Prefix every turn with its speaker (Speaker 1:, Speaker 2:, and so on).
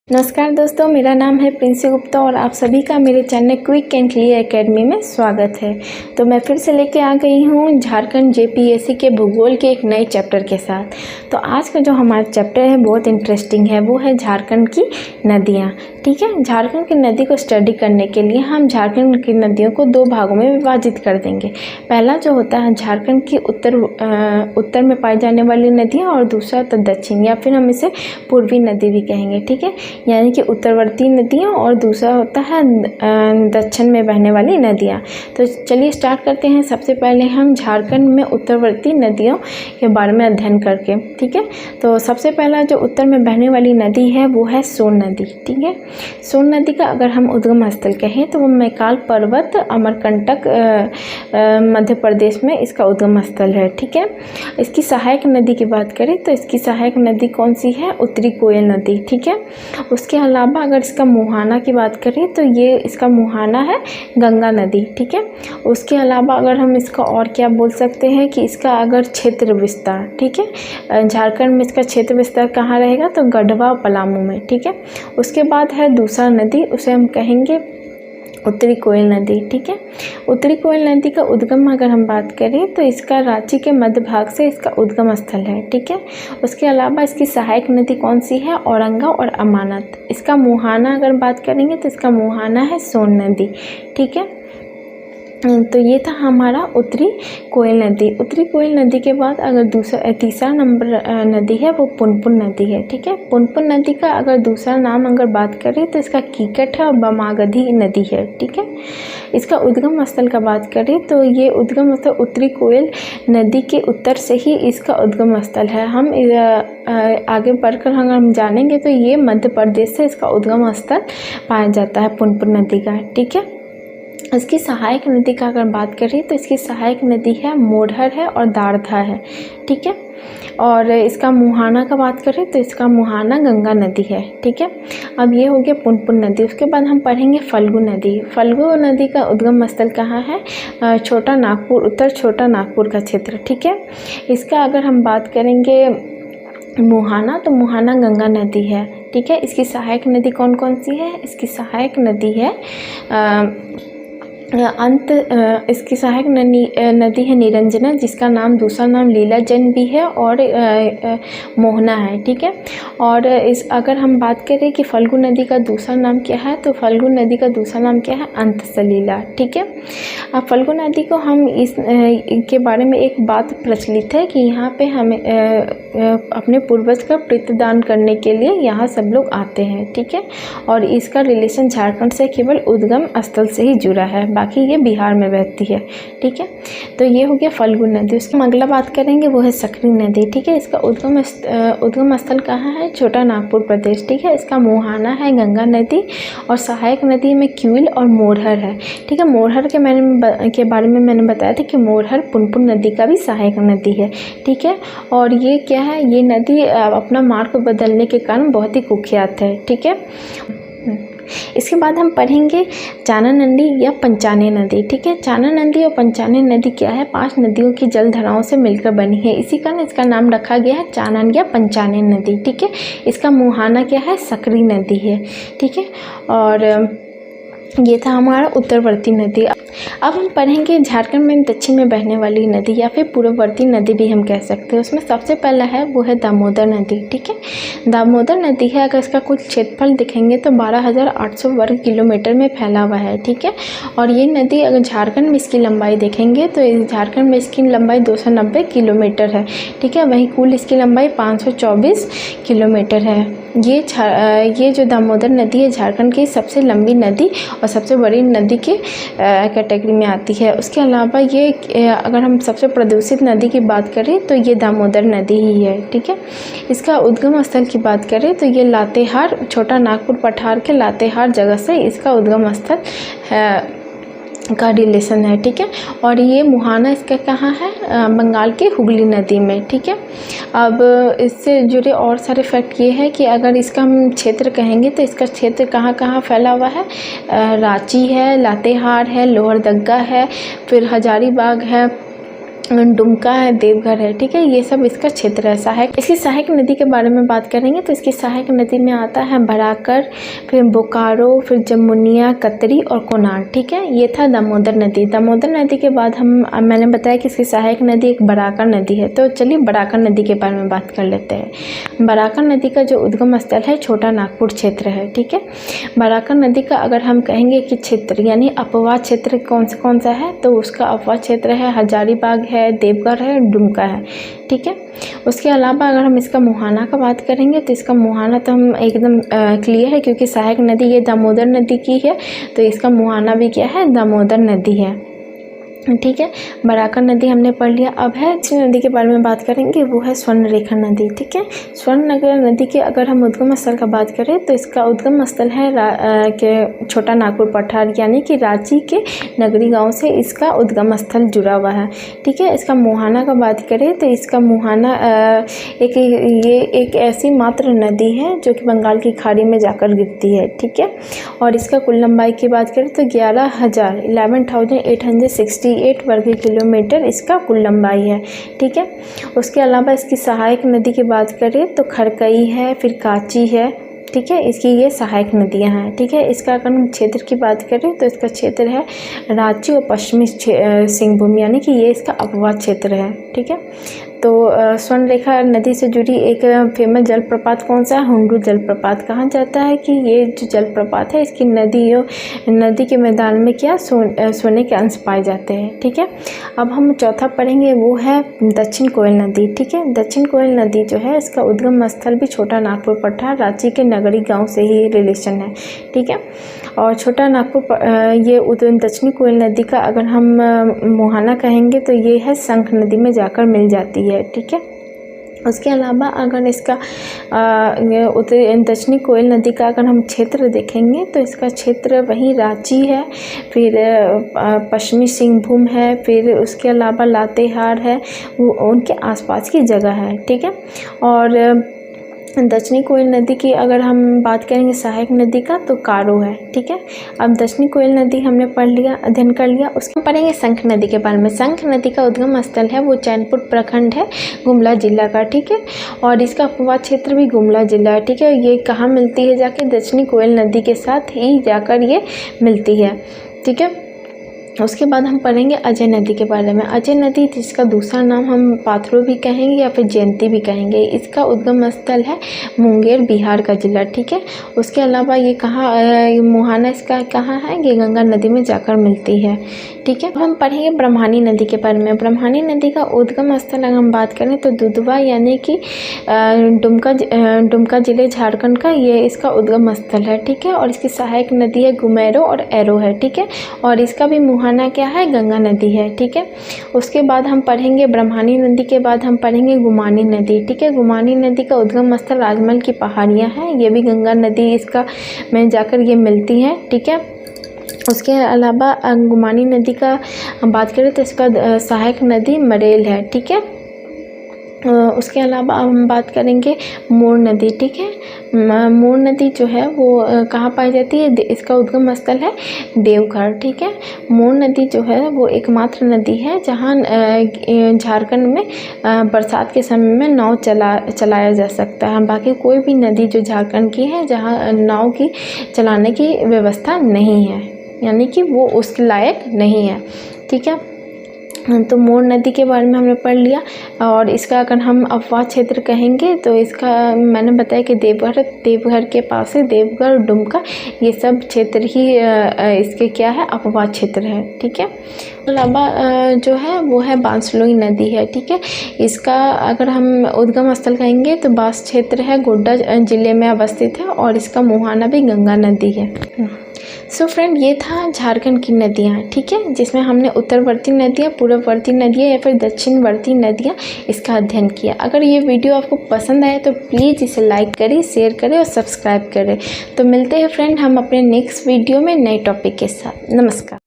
Speaker 1: नमस्कार दोस्तों, मेरा नाम है प्रिंसी गुप्ता और आप सभी का मेरे channel quick and clear academy में स्वागत है। तो मैं फिर से लेके आ गई हूँ झारखंड जेपीएससी के भूगोल के एक नए चैप्टर के साथ। तो आज का जो हमारा चैप्टर है बहुत इंटरेस्टिंग है, वो है झारखंड की नदियाँ। ठीक है, झारखंड की नदी को स्टडी करने के लिए हम झारखंड की नदियों को दो भागों में विभाजित कर देंगे। पहला जो होता है झारखंड की उत्तर में पाई जाने वाली नदियाँ और दूसरा तो दक्षिण, या फिर हम इसे पूर्वी नदी भी कहेंगे। ठीक है, यानी कि उत्तरवर्ती नदियाँ और दूसरा होता है दक्षिण में बहने वाली नदियाँ। तो चलिए स्टार्ट करते हैं। सबसे पहले हम झारखंड में उत्तरवर्ती नदियों के बारे में अध्ययन करके। ठीक है, तो सबसे पहला जो उत्तर में बहने वाली नदी है वो है सोन नदी। ठीक है, सोन नदी का अगर हम उद्गम स्थल कहें तो वो मैकाल पर्वत अमरकंटक मध्य प्रदेश में इसका उद्गम स्थल है। ठीक है, इसकी सहायक नदी की बात करें तो इसकी सहायक नदी कौन सी है? उत्तरी कोयल नदी। ठीक है, उसके अलावा अगर इसका मुहाना की बात करें तो ये इसका मुहाना है गंगा नदी। ठीक है, उसके अलावा अगर हम इसका और क्या बोल सकते हैं कि इसका अगर क्षेत्र विस्तार, ठीक है, झारखंड में इसका क्षेत्र विस्तार कहाँ रहेगा? तो गढ़वा पलामू में। ठीक है, उसके बाद है दूसरा नदी, उसे हम कहेंगे उत्तरी कोयल नदी। ठीक है, उत्तरी कोयल नदी का उद्गम अगर हम बात करें तो इसका रांची के मध्य भाग से इसका उद्गम स्थल है। ठीक है, उसके अलावा इसकी सहायक नदी कौन सी है? औरंगा और अमानत। इसका मुहाना अगर बात करेंगे तो इसका मुहाना है सोन नदी। ठीक है, तो ये था हमारा उत्तरी कोयल नदी। उत्तरी कोयल नदी के बाद अगर तीसरा नंबर नदी है वो पुनपुन नदी है। ठीक है, पुनपुन नदी का अगर दूसरा नाम अगर बात करें तो इसका कीकट है और बमागधी नदी है। ठीक है, इसका उद्गम स्थल का बात करें तो ये उद्गम स्थल उत्तरी कोयल नदी के उत्तर से ही इसका उद्गम स्थल है। हम आगे बढ़कर हम जानेंगे तो ये मध्य प्रदेश से इसका उद्गम स्थल पाया जाता है पुनपुन नदी का। ठीक है, इसकी सहायक नदी का अगर बात करें तो इसकी सहायक नदी है मोरहर है और दारधा है। ठीक है, और इसका मुहाना का बात करें तो इसका मुहाना गंगा नदी है। ठीक है, अब ये हो गया पुनपुन नदी। उसके बाद हम पढ़ेंगे फल्गु नदी। फल्गु नदी का उद्गम स्थल कहाँ है? छोटा नागपुर, उत्तर छोटा नागपुर का क्षेत्र। ठीक है, इसका अगर हम बात करेंगे मुहाना तो मुहाना गंगा नदी है। ठीक है, इसकी सहायक नदी कौन कौन सी है? इसकी सहायक नदी है इसकी सहायक नदी है निरंजना, जिसका नाम दूसरा नाम लीलाजन भी है और मोहना है। ठीक है, और इस अगर हम बात करें कि फल्गु नदी का दूसरा नाम क्या है तो फल्गु नदी का दूसरा नाम क्या है? अंतसलीला। ठीक है, अब फल्गु नदी को हम के बारे में एक बात प्रचलित है कि यहाँ पे हमें अपने पूर्वज का पितृदान करने के लिए यहाँ सब लोग आते हैं। ठीक है, और इसका रिलेशन झारखंड से केवल उद्गम स्थल से ही जुड़ा है, बाकी ये बिहार में बहती है। ठीक है, तो ये हो गया फल्गु नदी। उसकी अगला बात करेंगे वो है सकरी नदी। ठीक है, इसका उद्गम स्थल कहाँ है? छोटा नागपुर प्रदेश। ठीक है, इसका मुहाना है गंगा नदी और सहायक नदी में क्यूल और मोरहर है। ठीक है, मोरहर के बारे में मैंने बताया था कि मोरहर पुनपुन नदी का भी सहायक नदी है। ठीक है, और ये क्या है? ये नदी अपना मार्ग बदलने के कारण बहुत ही कुख्यात है। ठीक है, इसके बाद हम पढ़ेंगे चाना नदी या पंचाने नदी। ठीक है, चाना नदी और पंचाने नदी क्या है? 5 नदियों की जलधाराओं से मिलकर बनी है, इसी कारण इसका नाम रखा गया है चानन या पंचाने नदी। ठीक है, इसका मुहाना क्या है? सकरी नदी है। ठीक है, और ये था हमारा उत्तरवर्ती नदी। अब हम पढ़ेंगे झारखंड में दक्षिण में बहने वाली नदी या फिर पूर्ववर्ती नदी भी हम कह सकते हैं। उसमें सबसे पहला है वो है दामोदर नदी। ठीक है, दामोदर नदी है, अगर इसका कुल क्षेत्रफल दिखेंगे तो 12,800 वर्ग किलोमीटर में फैला हुआ है। ठीक है, और ये नदी अगर झारखंड में इसकी लंबाई देखेंगे तो झारखंड में इसकी लंबाई 290 किलोमीटर है। ठीक है, वहीं कुल इसकी लंबाई 524 किलोमीटर है। ये जो दामोदर नदी है झारखंड की सबसे लंबी नदी और सबसे बड़ी नदी के कैटेगरी में आती है। उसके अलावा ये अगर हम सबसे प्रदूषित नदी की बात करें तो ये दामोदर नदी ही है। ठीक है, इसका उद्गम स्थल की बात करें तो ये लातेहार, छोटा नागपुर पठार के लातेहार जगह से इसका उद्गम स्थल का रिलेशन है। ठीक है, और ये मुहाना इसका कहाँ है? बंगाल के हुगली नदी में। ठीक है, अब इससे जुड़े और सारे फैक्ट ये है कि अगर इसका हम क्षेत्र कहेंगे तो इसका क्षेत्र कहाँ कहाँ फैला हुआ है? रांची है, लातेहार है, लोहरदग्गा है, फिर हजारीबाग है, डुमका है, देवघर है, ठीक है, ये सब इसका क्षेत्र है। सहायक, इसकी सहायक नदी के बारे में बात करेंगे तो इसकी सहायक नदी में आता है बराकर, फिर बोकारो, फिर जमुनिया, कतरी और कोनार, ठीक है। ये था दामोदर नदी। दामोदर नदी के बाद मैंने बताया कि इसकी सहायक नदी एक बराकर नदी है। तो चलिए बराकर नदी के बारे में बात कर लेते हैं। बराकर नदी का जो उद्गम स्थल है छोटा नागपुर क्षेत्र है, ठीक है। बराकर नदी का अगर हम कहेंगे कि क्षेत्र यानी अपवाद क्षेत्र कौन सा है, तो उसका अपवाद क्षेत्र है हजारीबाग है, देवघर है, डुमका है, ठीक है। उसके अलावा अगर हम इसका मुहाना का बात करेंगे तो इसका मुहाना तो हम एकदम क्लियर है, क्योंकि सहायक नदी ये दामोदर नदी की है, तो इसका मुहाना भी क्या है, दामोदर नदी है, ठीक है। बराकर नदी हमने पढ़ लिया। अब है जिस नदी के बारे में बात करेंगे वो है स्वर्णरेखा नदी, ठीक है। स्वर्णरेखा नदी के अगर हम उद्गम स्थल का बात करें तो इसका उद्गम स्थल है के छोटा नागपुर पठार यानी कि रांची के नगरी गांव से इसका उद्गम स्थल जुड़ा हुआ है, ठीक है। इसका मुहाना का बात करें तो इसका मुहाना ये एक ऐसी मात्र नदी है जो कि बंगाल की खाड़ी में जाकर गिरती है, ठीक है। और इसका कुल लंबाई की बात करें तो 11,868 वर्ग किलोमीटर इसका कुल लंबाई है, ठीक है। उसके अलावा इसकी सहायक नदी की बात करें तो खरकई है, फिर काची है, ठीक है। इसकी ये सहायक नदियां हैं, ठीक है। इसका अगर हम क्षेत्र की बात करें तो इसका क्षेत्र है रांची और पश्चिमी सिंहभूम यानी कि ये इसका अपवाद क्षेत्र है, ठीक है। तो स्वर्णरेखा नदी से जुड़ी एक फेमस जलप्रपात कौन सा है, हुंडू जलप्रपात। कहा जाता है कि ये जो जलप्रपात है इसकी नदी के मैदान में क्या सोने के अंश पाए जाते हैं, ठीक है। अब हम चौथा पढ़ेंगे वो है दक्षिण कोयल नदी, ठीक है। दक्षिण कोयल नदी जो है इसका उद्गम स्थल भी छोटा नागपुर पठार रांची के नगरी गांव से ही रिलेशन है, ठीक है। और छोटा नागपुर ये दक्षिणी कोयल नदी का अगर हम मुहाना कहेंगे तो ये है शंख नदी में जाकर मिल जाती है, ठीक है। उसके अलावा अगर इसका दक्षिणी कोयल नदी का अगर हम क्षेत्र देखेंगे तो इसका क्षेत्र वहीं रांची है, फिर पश्चिमी सिंहभूम है, फिर उसके अलावा लातेहार है, वो उनके आसपास की जगह है, ठीक है। और दक्षिणी कोयल नदी की अगर हम बात करेंगे सहायक नदी का तो कारो है, ठीक है। अब दक्षिणी कोयल नदी हमने पढ़ लिया, अध्ययन कर लिया। उसके पढ़ेंगे शंख नदी के बारे में। शंख नदी का उद्गम स्थल है वो चैनपुर प्रखंड है गुमला जिला का, ठीक है। और इसका अपवाद क्षेत्र भी गुमला जिला है, ठीक है। ये कहाँ मिलती है, जाके दक्षिणी कोयल नदी के साथ ही जाकर ये मिलती है, ठीक है। उसके बाद हम पढ़ेंगे अजय नदी के बारे में। अजय नदी जिसका दूसरा नाम हम पाथरो भी कहेंगे या फिर जयंती भी कहेंगे, इसका उद्गम स्थल है मुंगेर बिहार का जिला, ठीक है। उसके अलावा ये मुहाना इसका कहाँ है, ये गंगा नदी में जाकर मिलती है, ठीक है। अब हम पढ़ेंगे ब्रह्मणी नदी के बारे में। ब्रह्मणी नदी का उद्गम स्थल अगर हम बात करें तो दुधवा यानी कि दुमका जिले झारखंड का ये इसका उद्गम स्थल है, ठीक है। और इसकी सहायक नदी है गुमेरो और एरो है, ठीक है। और इसका भी मुहाना क्या है, गंगा नदी है, ठीक है। उसके बाद हम पढ़ेंगे ब्रह्मणी नदी के बाद हम पढ़ेंगे गुमानी नदी, ठीक है। गुमानी नदी का उद्गम स्थल राजमहल की पहाड़ियाँ हैं, ये भी गंगा नदी इसका में जाकर ये मिलती हैं, ठीक है। उसके अलावा गुमानी नदी का हम बात करें तो इसका सहायक नदी मरेल है, ठीक है। उसके अलावा अब हम बात करेंगे मोर नदी, ठीक है। मोर नदी जो है वो कहाँ पाई जाती है, इसका उद्गम स्थल है देवघर, ठीक है। मोर नदी जो है वो एकमात्र नदी है जहाँ झारखंड में बरसात के समय में नाव चलाया जा सकता है। बाकी कोई भी नदी जो झारखंड की है जहाँ नाव की चलाने की व्यवस्था नहीं है, यानी कि वो उसके लायक नहीं है, ठीक है। तो मोर नदी के बारे में हमने पढ़ लिया। और इसका अगर हम अपवाद क्षेत्र कहेंगे तो इसका मैंने बताया कि देवघर के पास है, देवघर डुमका ये सब क्षेत्र ही इसके क्या है, अपवाद क्षेत्र है, ठीक है। अलावा जो है वो है बांसलोई नदी है, ठीक है। इसका अगर हम उद्गम स्थल कहेंगे तो बांस क्षेत्र है, गोड्डा जिले में अवस्थित है और इसका मुहाना भी गंगा नदी है। सो फ्रेंड ये था झारखंड की नदियाँ, ठीक है, जिसमें हमने उत्तरवर्ती नदियाँ, पूर्ववर्ती नदियाँ या फिर दक्षिणवर्ती नदियाँ इसका अध्ययन किया। अगर ये वीडियो आपको पसंद आए तो प्लीज़ इसे लाइक करें, शेयर करें और सब्सक्राइब करें। तो मिलते हैं फ्रेंड हम अपने नेक्स्ट वीडियो में नए टॉपिक के साथ। नमस्कार।